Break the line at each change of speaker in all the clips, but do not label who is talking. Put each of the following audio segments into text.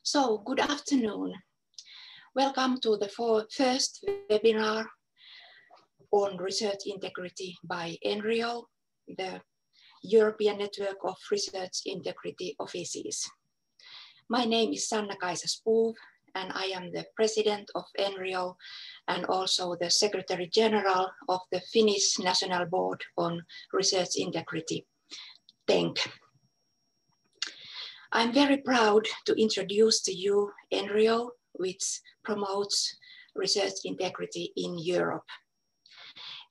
So, good afternoon. Welcome to the first webinar on research integrity by ENRIO, the European Network of Research Integrity Offices. My name is Sanna-Kaisa Spoov, and I am the president of ENRIO and also the Secretary General of the Finnish National Board on Research Integrity, TENK. I'm very proud to introduce to you ENRIO, which promotes research integrity in Europe.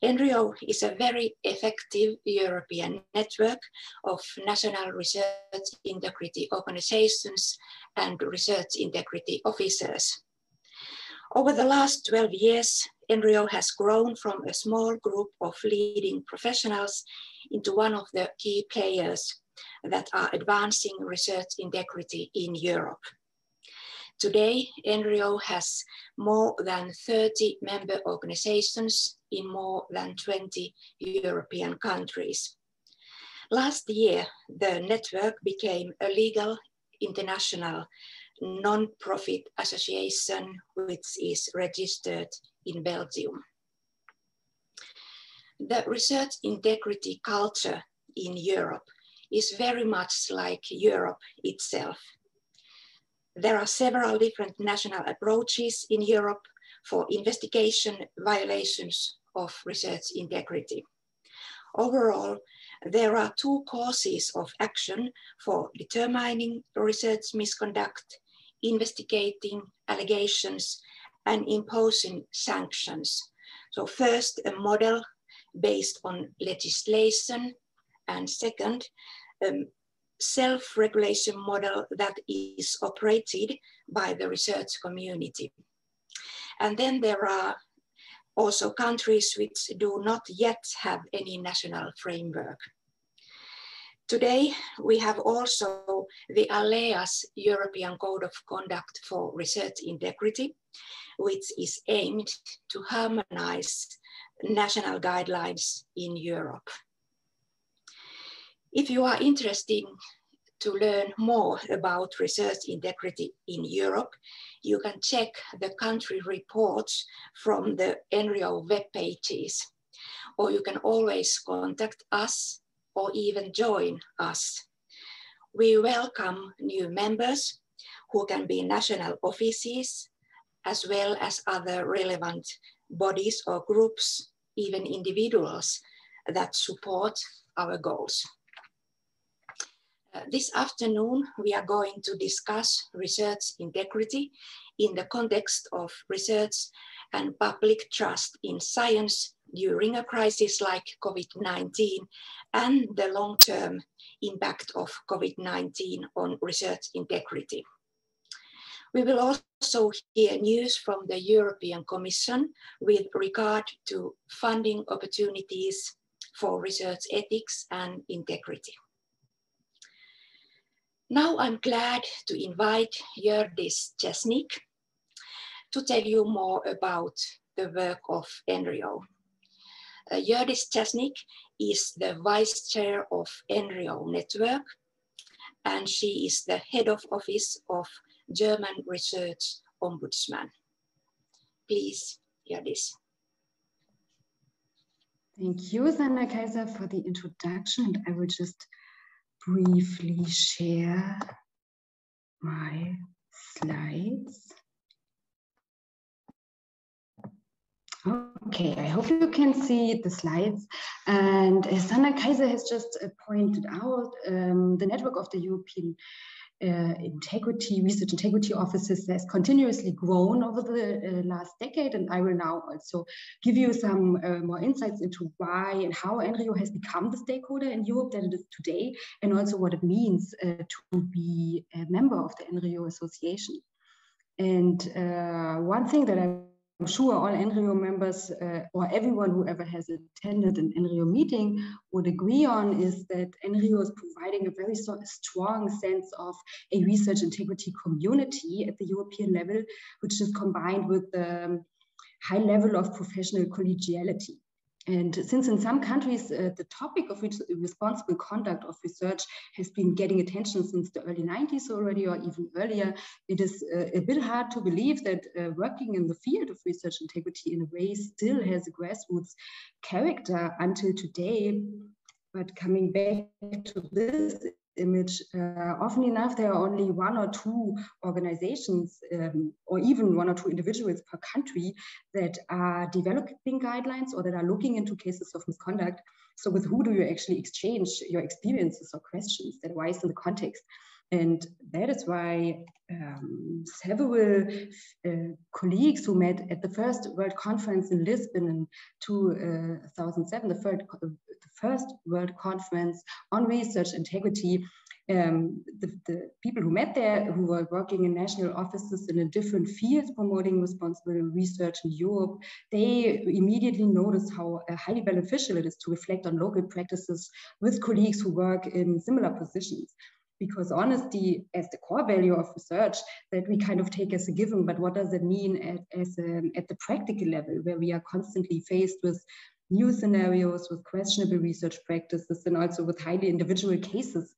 ENRIO is a very effective European network of national research integrity organizations and research integrity officers. Over the last 12 years, ENRIO has grown from a small group of leading professionals into one of the key players that are advancing research integrity in Europe. Today, ENRIO has more than 30 member organizations in more than 20 European countries. Last year, the network became a legal international non-profit association which is registered in Belgium. The research integrity culture in Europe is very much like Europe itself. There are several different national approaches in Europe for investigation violations of research integrity. Overall, there are two courses of action for determining research misconduct, investigating allegations, and imposing sanctions. So first, a model based on legislation, and second, self-regulation model that is operated by the research community. And then there are also countries which do not yet have any national framework. Today, we have also the ALEA's European Code of Conduct for Research Integrity, which is aimed to harmonize national guidelines in Europe. If you are interested to learn more about research integrity in Europe, you can check the country reports from the ENRIO web pages, or you can always contact us or even join us. We welcome new members who can be national offices, as well as other relevant bodies or groups, even individuals that support our goals. This afternoon, we are going to discuss research integrity in the context of research and public trust in science during a crisis like COVID-19 and the long-term impact of COVID-19 on research integrity. We will also hear news from the European Commission with regard to funding opportunities for research ethics and integrity. Now I'm glad to invite Hjørdis Česnik to tell you more about the work of ENRIO. Hjørdis Česnik is the Vice Chair of ENRIO Network, and she is the Head of Office of German Research Ombudsman. Please, Hjørdis.
Thank you, Sanna-Kaisa, for the introduction. I will just briefly share my slides. Okay, I hope you can see the slides. And as Sanna-Kaisa has just pointed out, the network of the European research integrity offices has continuously grown over the last decade, and I will now also give you some more insights into why and how ENRIO has become the stakeholder in Europe that it is today, and also what it means to be a member of the ENRIO Association. And one thing that I'm sure all ENRIO members or everyone who ever has attended an ENRIO meeting would agree on is that ENRIO is providing a very strong sense of a research integrity community at the European level, which is combined with the high level of professional collegiality. And since in some countries the topic of responsible conduct of research has been getting attention since the early 90s already, or even earlier, it is a bit hard to believe that working in the field of research integrity in a way still has a grassroots character until today. But coming back to this image, often enough there are only one or two organizations or even one or two individuals per country that are developing guidelines or that are looking into cases of misconduct. So with who do you actually exchange your experiences or questions that arise in the context? And that is why several colleagues who met at the first World Conference in Lisbon in 2007, the first World Conference on research integrity, the people who met there, who were working in national offices in a different fields promoting responsible research in Europe, they immediately noticed how highly beneficial it is to reflect on local practices with colleagues who work in similar positions. Because honesty as the core value of research that we kind of take as a given, but what does it mean at the practical level, where we are constantly faced with new scenarios, with questionable research practices, and also with highly individual cases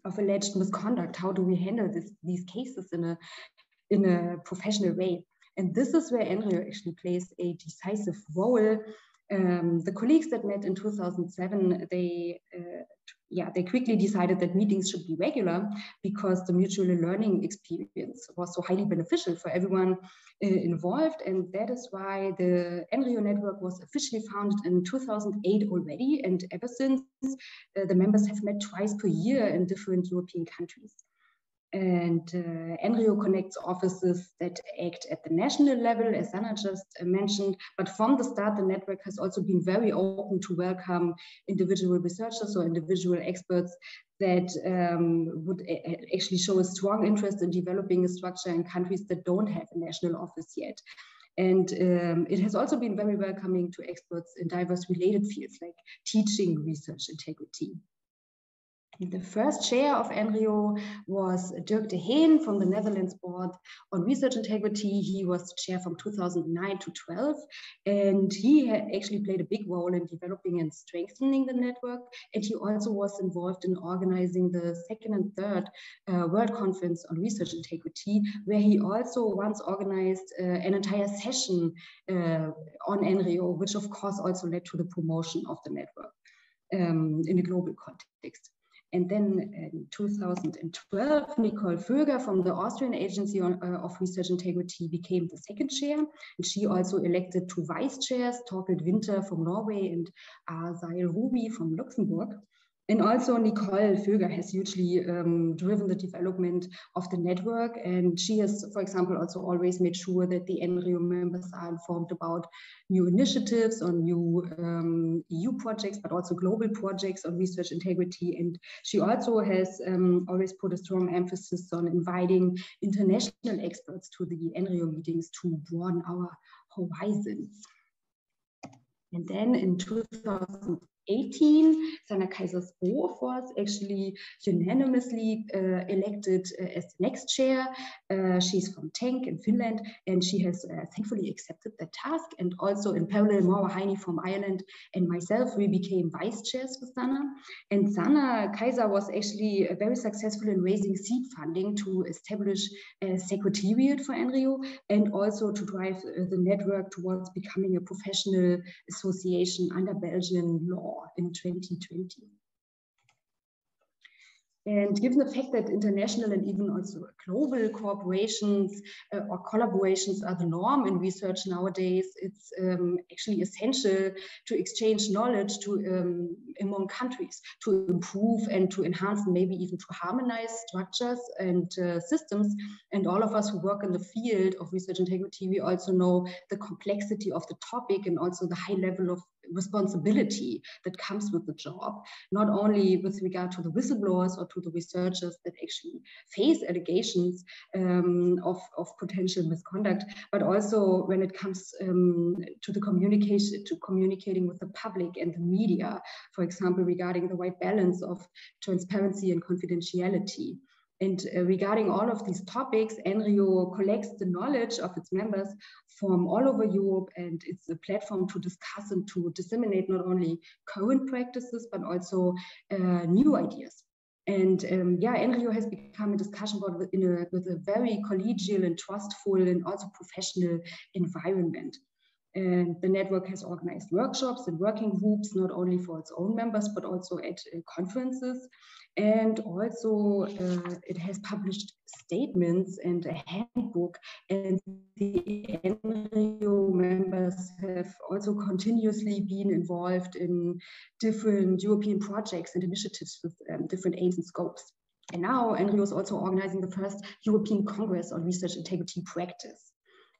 of alleged misconduct? How do we handle these cases in a professional way? And this is where ENRIO actually plays a decisive role. The colleagues that met in 2007, they quickly decided that meetings should be regular because the mutual learning experience was so highly beneficial for everyone involved. And that is why the ENRIO network was officially founded in 2008 already. And ever since, the members have met twice per year in different European countries. And ENRIO connects offices that act at the national level, as Sanna just mentioned. But from the start, the network has also been very open to welcome individual researchers or individual experts that would actually show a strong interest in developing a structure in countries that don't have a national office yet. And it has also been very welcoming to experts in diverse related fields like teaching research integrity. The first chair of ENRIO was Dirk de Haan from the Netherlands Board on Research Integrity. He was chair from 2009 to 12, and he had actually played a big role in developing and strengthening the network. And he also was involved in organizing the second and third World Conference on Research Integrity, where he also once organized an entire session on ENRIO, which of course also led to the promotion of the network in a global context. And then in 2012, Nicole Vöger from the Austrian Agency of Research Integrity became the second chair. And she also elected two vice chairs, Torkild Winter from Norway and Azail Ruby from Luxembourg. And also Nicole Vöger has hugely driven the development of the network. And she has, for example, also always made sure that the ENRIO members are informed about new initiatives on new EU projects, but also global projects on research integrity. And she also has always put a strong emphasis on inviting international experts to the ENRIO meetings to broaden our horizons. And then in 2018, Sanna Kaisersbrof was actually unanimously elected as the next chair. She's from TENK in Finland, and she has thankfully accepted that task. And also in parallel, Maura Heine from Ireland and myself, we became vice chairs with Sanna. And Sanna Kaiser was actually very successful in raising seed funding to establish a secretariat for ENRIO and also to drive the network towards becoming a professional association under Belgian law in 2020. And given the fact that international and even also global cooperations or collaborations are the norm in research nowadays, it's actually essential to exchange knowledge among countries to improve and to enhance, maybe even to harmonize structures and systems. And all of us who work in the field of research integrity, we also know the complexity of the topic and also the high level of responsibility that comes with the job, not only with regard to the whistleblowers or to the researchers that actually face allegations of potential misconduct, but also when it comes to the communication, to communicating with the public and the media, for example, regarding the right balance of transparency and confidentiality. And regarding all of these topics, ENRIO collects the knowledge of its members from all over Europe, and it's a platform to discuss and to disseminate not only current practices, but also new ideas. And yeah, ENRIO has become a discussion board with a very collegial and trustful and also professional environment. And the network has organized workshops and working groups, not only for its own members, but also at conferences. And also it has published statements and a handbook, and the ENRIO members have also continuously been involved in different European projects and initiatives with different aims and scopes. And now ENRIO is also organizing the first European Congress on Research Integrity Practice.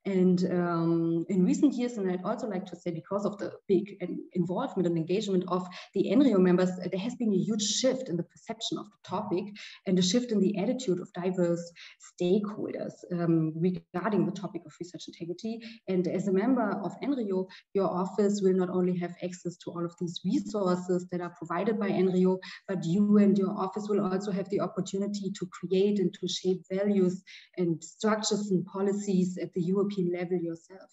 And in recent years, and I'd also like to say, because of the big involvement and engagement of the ENRIO members, there has been a huge shift in the perception of the topic and a shift in the attitude of diverse stakeholders regarding the topic of research integrity. And as a member of ENRIO, your office will not only have access to all of these resources that are provided by ENRIO, but you and your office will also have the opportunity to create and to shape values and structures and policies at the European level yourself.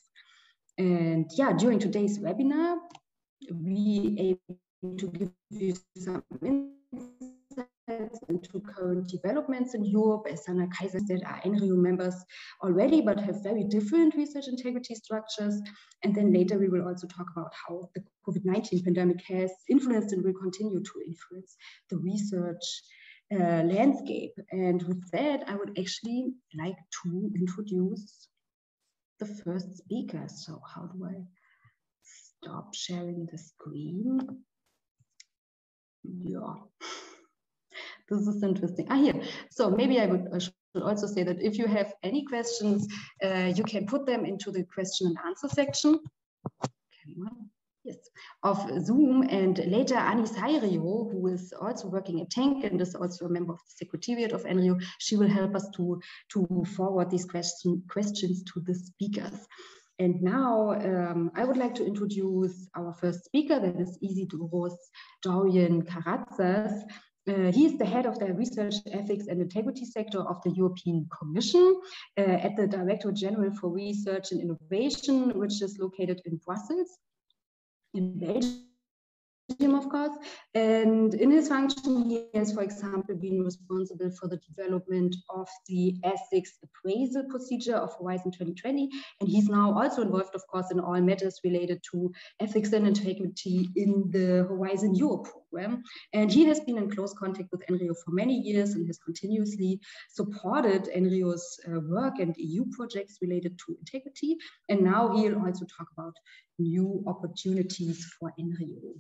And yeah, during today's webinar, we aim to give you some insights into current developments in Europe. As Sana Kaiser said, are ENRIO members already, but have very different research integrity structures. And then later we will also talk about how the COVID-19 pandemic has influenced and will continue to influence the research landscape. And with that, I would actually like to introduce the first speaker. So how do I stop sharing the screen? Yeah, this is interesting. Here. So maybe I should also say that if you have any questions, you can put them into the question and answer section. Yes, of Zoom, and later Anis Hayrio, who is also working at TANK and is also a member of the Secretariat of ENRIO, she will help us to forward these questions to the speakers. And now I would like to introduce our first speaker, that is Isidros Dorian Karatzas. He is the head of the Research, Ethics and Integrity sector of the European Commission at the Directorate General for Research and Innovation, which is located in Brussels, in Belgium, of course. And in his function, he has, for example, been responsible for the development of the ethics appraisal procedure of Horizon 2020. And he's now also involved, of course, in all matters related to ethics and integrity in the Horizon Europe program. And he has been in close contact with ENRIO for many years and has continuously supported ENRIO's work and EU projects related to integrity. And now he'll also talk about new opportunities for ENRIO.